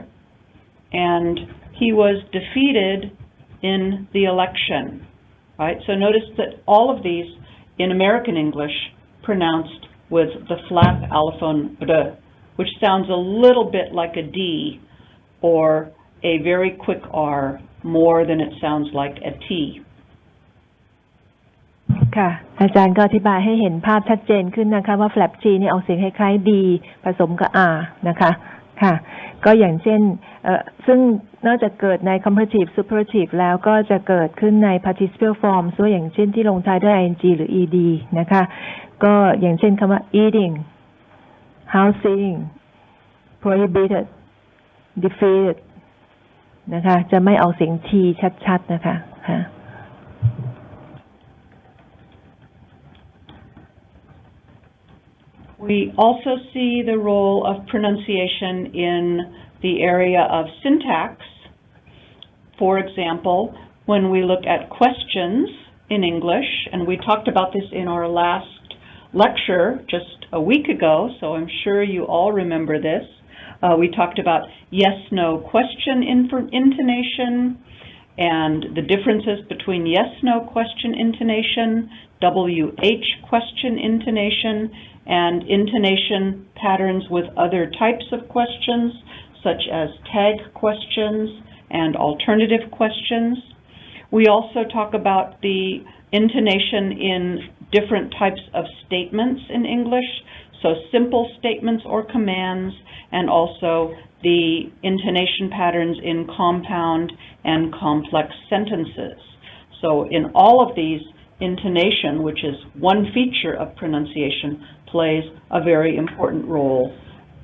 and he was defeated in the election. Right? So notice that all of these in American English pronounced with the flap allophone d, which sounds a little bit like a D or a very quick R more than it sounds like a T. ค่ะอาจารย์ก็อธิบายให้เห็นภาพชัดเจนขึ้นนะคะว่า flap T นี่ออกเสียงคล้ายๆ D ผสมกับ R นะคะค่ะก็อย่างเช่นซึ่งนอกจากเกิดใน comparative superlative แล้วก็จะเกิดขึ้นใน participial form ส่วนอย่างเช่นที่ลงท้ายด้วย ing หรือ ed นะคะก็อย่างเช่นคำว่า eating, house sitting, prohibited, defeated นะคะจะไม่ออกเสียง T ชัดๆนะคะค่ะ We also see the role of pronunciation in the area of syntax. For example, when we look at questions in English, and we talked about this in our last lecture just a week ago, so I'm sure you all remember this. We talked about yes-no question intonation and the differences between yes-no question intonation, WH question intonation and intonation patterns with other types of questions, such as tag questions and alternative questions. We also talk about the intonation in different types of statements in English, so simple statements or commands, and also the intonation patterns in compound and complex sentences. So in all of these, intonation, which is one feature of pronunciation, plays a very important role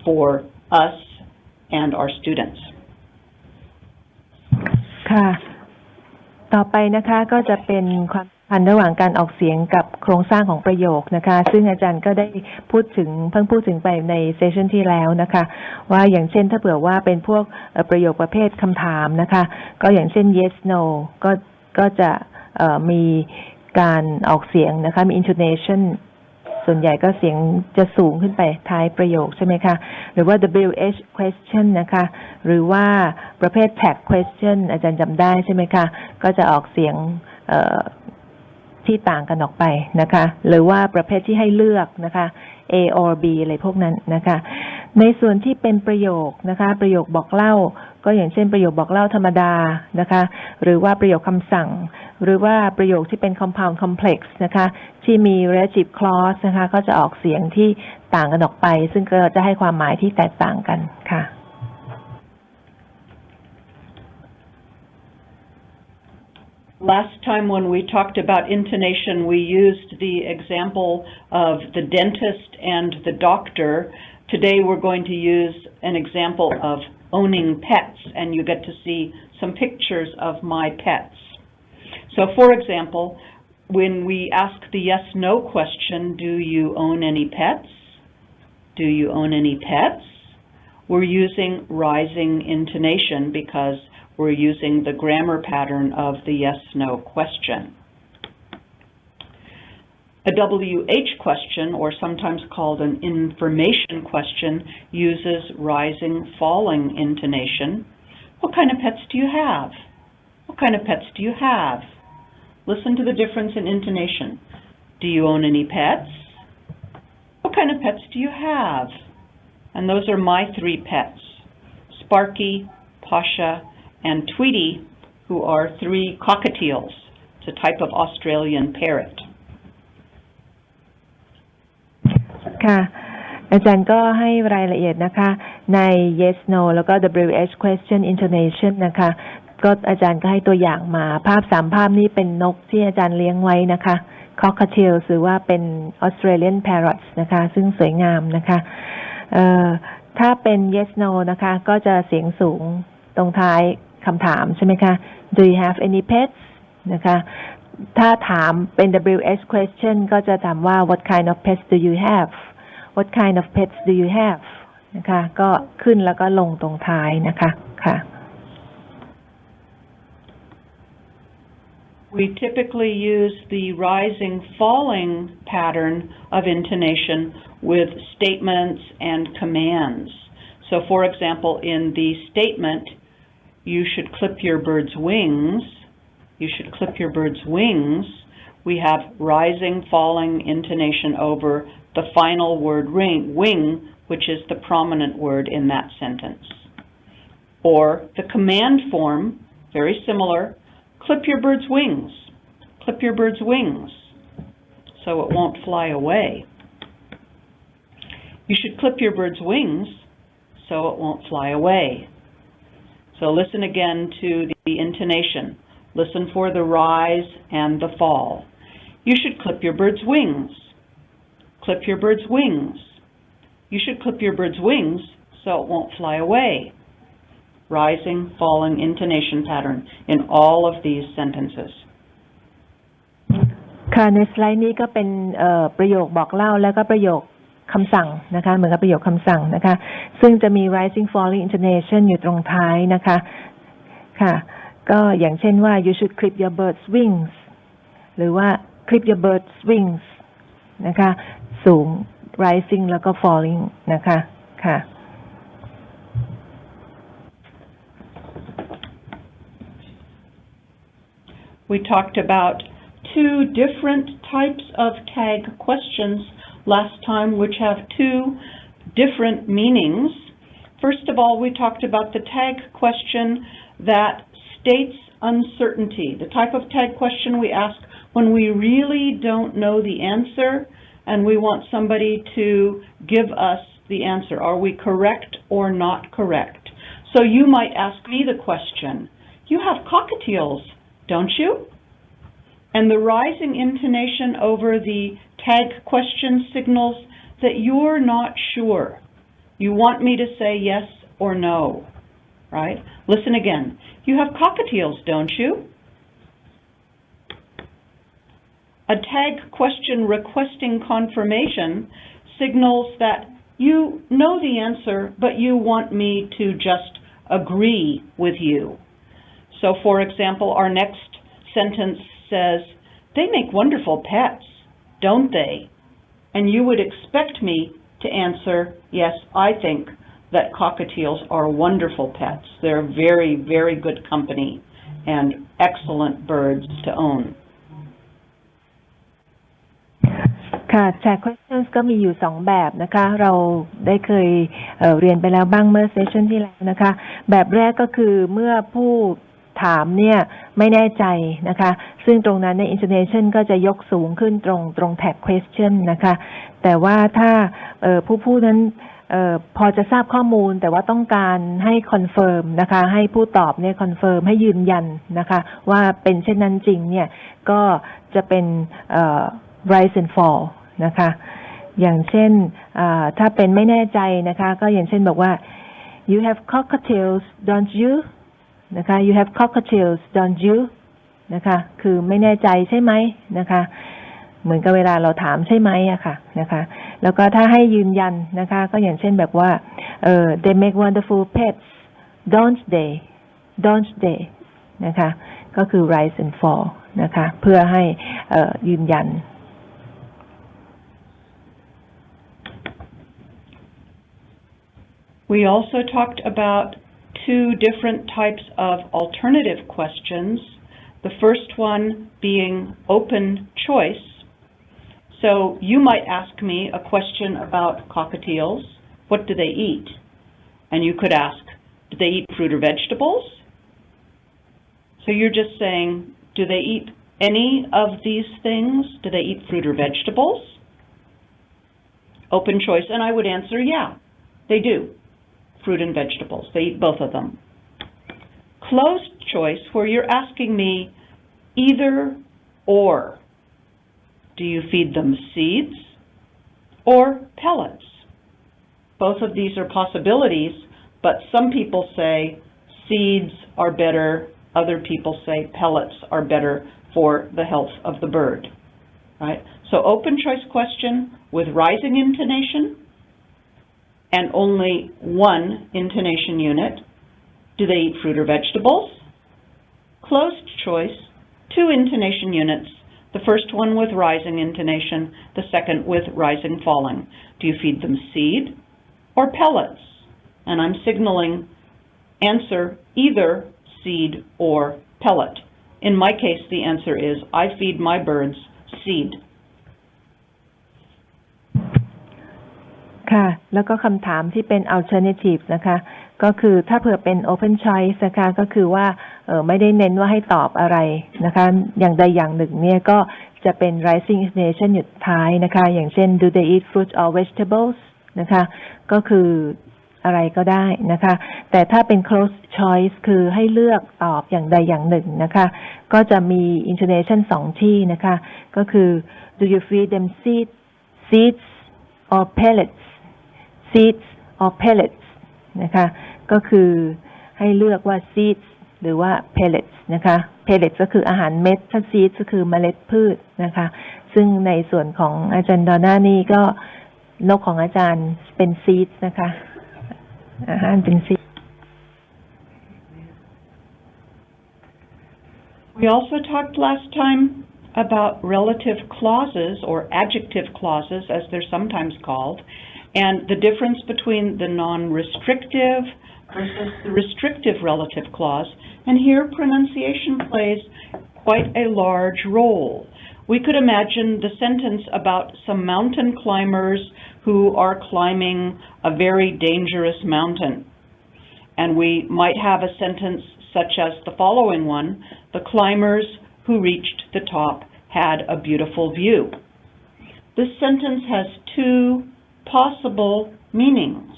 for us and our students. ค่ะต่อไปนะคะก็จะเป็นความสัมพันธ์ระหว่างการออกเสียงกับโครงสร้างของประโยคนะคะซึ่งอาจารย์ก็ได้เพิ่งพูดถึงไปในเซสชันที่แล้วนะคะว่าอย่างเช่นถ้าเผื่อว่าเป็นพวกประโยคประเภทคำถามนะคะก็อย่างเช่น yes no ก็จะมีการออกเสียงนะคะมี intonation ส่วนใหญ่ก็เสียงจะสูงขึ้นไปท้ายประโยคใช่ไหมคะหรือว่า WH question นะคะหรือว่าประเภท tag question อาจารย์จำได้ใช่ไหมคะก็จะออกเสียงที่ต่างกันออกไปนะคะหรือว่าประเภทที่ให้เลือกนะคะ A or B อะไรพวกนั้นนะคะในส่วนที่เป็นประโยคนะคะประโยคบอกเล่าก็อย่างเช่นประโยคบอกเล่าธรรมดานะคะหรือว่าประโยคคำสั่งหรือว่าประโยคที่เป็น compound complex นะคะที่มี relative clause นะคะก็จะออกเสียงที่ต่างกันออกไปซึ่งก็จะให้ความหมายที่แตกต่างกันค่ะLast time when we talked about intonation, we used the example of the dentist and the doctor. Today we're going to use an example of owning pets, and you get to see some pictures of my pets. So for example, when we ask the yes-no question, do you own any pets? Do you own any pets? We're using rising intonation because we're using the grammar pattern of the yes-no question. A WH question, or sometimes called an information question, uses rising-falling intonation. What kind of pets do you have? What kind of pets do you have? Listen to the difference in intonation. Do you own any pets? What kind of pets do you have? And those are my three pets, Sparky, Pasha, and Tweety, who are three cockatiels. It's a type of Australian parrot. ค่ะอาจารย์ก็ให้รายละเอียดนะคะใน yes no แล้วก็ WH question intonation นะคะก็อาจารย์ก็ให้ตัวอย่างมาภาพ3ภาพนี้เป็นนกที่อาจารย์เลี้ยงไว้นะคะ cockatiels หรือว่าเป็น Australian parrots นะคะซึ่งสวยงามนะคะถ้าเป็น yes no นะคะก็จะเสียงสูงตรงท้ายคำถามใช่ไหมคะ Do you have any pets นะคะถ้าถามเป็น WH question ก็จะถามว่า What kind of pets do you have What kind of pets do you have นะคะก็ขึ้นแล้วก็ลงตรงท้ายนะคะค่ะ We typically use the rising-falling pattern of intonation with statements and commands. So for example, in the statement, you should clip your bird's wings. You should clip your bird's wings. We have rising, falling intonation over the final word wing, which is the prominent word in that sentence. Or the command form, very similar, clip your bird's wings. Clip your bird's wings so it won't fly away. You should clip your bird's wings so it won't fly away. So listen again to the intonation. Listen for the rise and the fall. You should clip your bird's wings. Clip your bird's wings. You should clip your bird's wings so it won't fly away. Rising, falling intonation pattern in all of these sentences. ค่ะในสไลด์นี้ก็เป็นประโยคบอกเล่าแล้วก็ประโยคคำสั่งนะคะเหมือนกับประโยคคำสั่งนะคะซึ่งจะมี rising falling intonation อยู่ตรงท้ายนะคะค่ะก็อย่างเช่นว่า you should clip your bird's wings หรือว่า clip your bird's wings นะคะสูง rising แล้วก็ falling นะคะค่ะ We talked about two different types of tag questions last time, which have two different meanings. First of all, we talked about the tag question that states uncertainty, the type of tag question we ask when we really don't know the answer and we want somebody to give us the answer. Are we correct or not correct? So you might ask me the question, you have cockatiels, don't you? And the rising intonation over the tag question signals that you're not sure. You want me to say yes or no, right? Listen again. You have cockatiels, don't you? A tag question requesting confirmation signals that you know the answer, but you want me to just agree with you. So, for example, our next sentence says, they make wonderful pets, don't they? And you would expect me to answer, yes, I think that cockatiels are wonderful pets. They're very, very good company and excellent birds to own. ค่ะ tag questions ก็มีอยู่2แบบนะคะเราได้เคยเรียนไปแล้วบ้างเมื่อเซสชันที่แล้วนะคะแบบแรกก็คือเมื่อผู้ถามเนี่ยไม่แน่ใจนะคะซึ่งตรงนั้นใน intonation ก็จะยกสูงขึ้นตรง tag question นะคะแต่ว่าถ้าผู้พูดนั้นพอจะทราบข้อมูลแต่ว่าต้องการให้ confirm นะคะให้ผู้ตอบเนี่ย confirm ให้ยืนยันนะคะว่าเป็นเช่นนั้นจริงเนี่ยก็จะเป็นrise and fall นะคะอย่างเช่นถ้าเป็นไม่แน่ใจนะคะก็อย่างเช่นบอกว่า you have cockatiels don't you นะคะ you have cockatiels don't you นะคะคือไม่แน่ใจใช่ไหมนะคะเหมือนกับเวลาเราถามใช่ไหมอะค่ะนะคะแล้วก็ถ้าให้ยืนยันนะคะก็อย่างเช่นแบบว่าthey make wonderful pets don't they นะคะก็คือ rise and fall นะคะเพื่อให้ยืนยันWe also talked about two different types of alternative questions, the first one being open choice. So you might ask me a question about cockatiels. What do they eat? And you could ask, do they eat fruit or vegetables? So you're just saying, do they eat any of these things? Do they eat fruit or vegetables? Open choice, and I would answer, yeah, they do. Fruit and vegetables. They eat both of them. Closed choice, where you're asking me either or. Do you feed them seeds or pellets? Both of these are possibilities, but some people say seeds are better, other people say pellets are better for the health of the bird, right? So open choice question with rising intonation and only one intonation unit. Do they eat fruit or vegetables? Closed choice, two intonation units. The first one with rising intonation, the second with rising falling. Do you feed them seed or pellets? And I'm signaling answer either seed or pellet. In my case, the answer is I feed my birds seed. ค่ะแล้วก็คำถามที่เป็น alternative นะคะก็คือถ้าเผื่อเป็น open choice นะคะก็คือว่าไม่ได้เน้นว่าให้ตอบอะไรนะคะอย่างใดอย่างหนึ่งเนี่ยก็จะเป็น rising intonation อยู่ท้ายนะคะอย่างเช่น do they eat fruit or vegetables นะคะก็คืออะไรก็ได้นะคะแต่ถ้าเป็น closed choice คือให้เลือกตอบอย่างใดอย่างหนึ่งนะคะก็จะมี intonation 2 ที่นะคะก็คือ do you feed them seeds or pellets or pellets นะคะก็คือให้เลือกว่า seeds หรือว่า pellets นะคะ pellets ก็คืออาหารเม็ดถ้า seeds ก็คือเมล็ดพืชนะคะซึ่งในส่วนของอาจารย์ดอน่านี่ก็นกของอาจารย์เป็น seeds นะคะอาหารเป็น seeds We also talked last time about relative clauses or adjective clauses as they're sometimes called, and the difference between the non-restrictive versus the restrictive relative clause. And here pronunciation plays quite a large role. we could imagine the sentence about some mountain climbers who are climbing a very dangerous mountain. And we might have a sentence such as the following one: the climbers who reached the top had a beautiful view. This sentence has two possible meanings,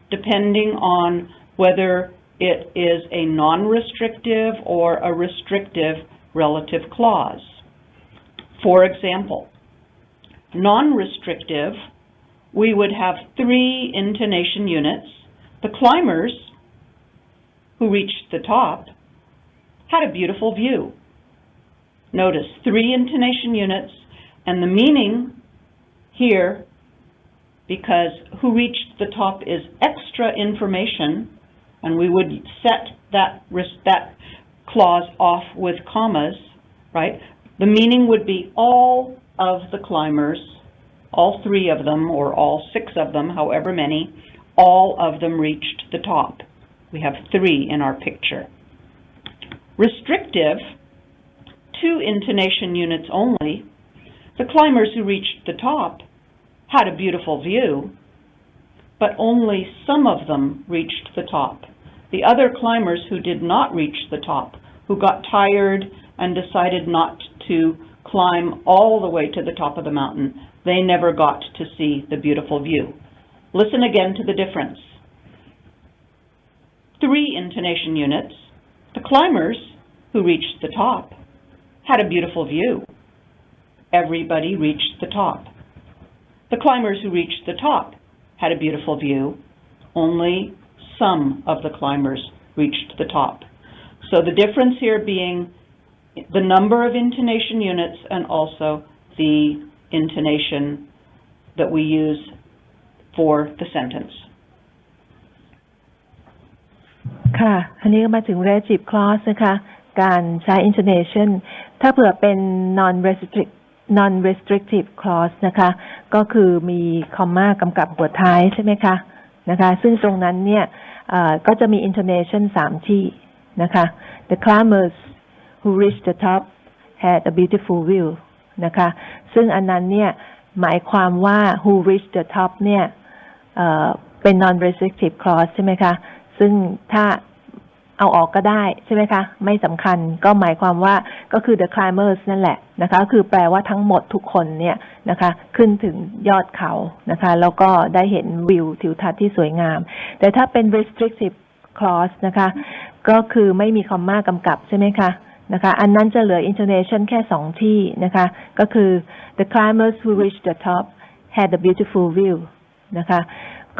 depending on whether it is a non-restrictive or a restrictive relative clause. For example, non-restrictive, we would have 3 intonation units. The climbers who reached the top had a beautiful view. Notice 3 intonation units, and the meaning here, because who reached the top is extra information, and we would set that clause off with commas, right? The meaning would be all of the climbers, all 3 of them, or all 6 of them, however many, all of them reached the top. We have 3 in our picture. Restrictive, 2 intonation units only. The climbers who reached the top had a beautiful view, but only some of them reached the top. The other climbers who did not reach the top, who got tired and decided not to climb all the way to the top of the mountain, they never got to see the beautiful view. Listen again to the difference. 3 intonation units. The climbers who reached the top had a beautiful view. Everybody reached the top. The climbers who reached the top had a beautiful view. Only some of the climbers reached the top. So the difference here being the number of intonation units and also the intonation that we use for the sentence. ค่ะอันนี้ก็มาถึง relative clause นะคะการใช้ intonation ถ้าเผื่อเป็น non-restrictive clause นะคะก็คือมีคอมมากำกับหัวท้ายใช่ไหมคะนะคะซึ่งตรงนั้นเนี่ยก็จะมี intonation 3 ที่นะคะ The climbers who reached the top had a beautiful view นะคะซึ่งอันนั้นเนี่ยหมายความว่า who reached the top เนี่ยเป็น non-restrictive clause ใช่ไหมคะซึ่งถ้าเอาออกก็ได้ใช่ไหมคะไม่สำคัญก็หมายความว่าก็คือ the climbers นั่นแหละนะคะคือแปลว่าทั้งหมดทุกคนเนี่ยนะคะขึ้นถึงยอดเขานะคะแล้วก็ได้เห็นวิวทิวทัศน์ที่สวยงามแต่ถ้าเป็น restrictive clause นะคะก็คือไม่มีคอมมากำกับใช่ไหมคะนะคะอันนั้นจะเหลือ intonation แค่2ที่นะคะก็คือ the climbers who reached the top had a beautiful view นะคะ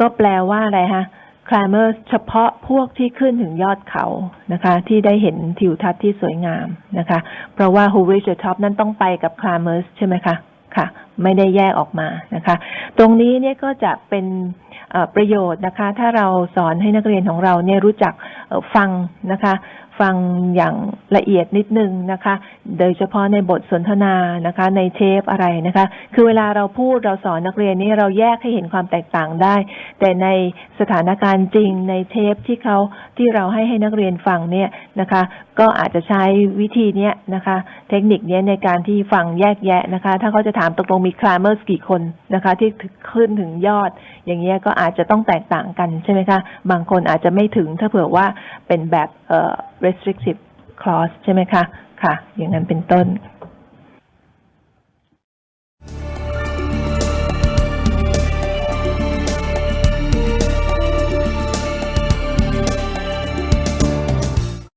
ก็แปลว่าอะไรคะclimbers เฉพาะพวกที่ขึ้นถึงยอดเขานะคะที่ได้เห็นทิวทัศน์ที่สวยงามนะคะเพราะว่า who reached the top นั้นต้องไปกับ climbers ใช่ไหมคะค่ะไม่ได้แยกออกมานะคะตรงนี้เนี่ยก็จะเป็นประโยชน์นะคะถ้าเราสอนให้นักเรียนของเราเนี่ยรู้จักฟังนะคะฟังอย่างละเอียดนิดนึงนะคะโดยเฉพาะในบทสนทนานะคะในเทปอะไรนะคะคือเวลาเราพูดเราสอนนักเรียนนี่เราแยกให้เห็นความแตกต่างได้แต่ในสถานการณ์จริงในเทปที่เราให้นักเรียนฟังเนี่ยนะคะก็อาจจะใช้วิธีนี้นะคะเทคนิคนี้ในการที่ฟังแยกแยะนะคะถ้าเขาจะถามตกลงมี climbers กี่คนนะคะที่ขึ้นถึงยอดอย่างเงี้ยก็อาจจะต้องแตกต่างกันใช่ไหมคะบางคนอาจจะไม่ถึงถ้าเผื่อว่าเป็นแบบrestrictive clause ใช่ไหมคะค่ะอย่างนั้นเป็นต้น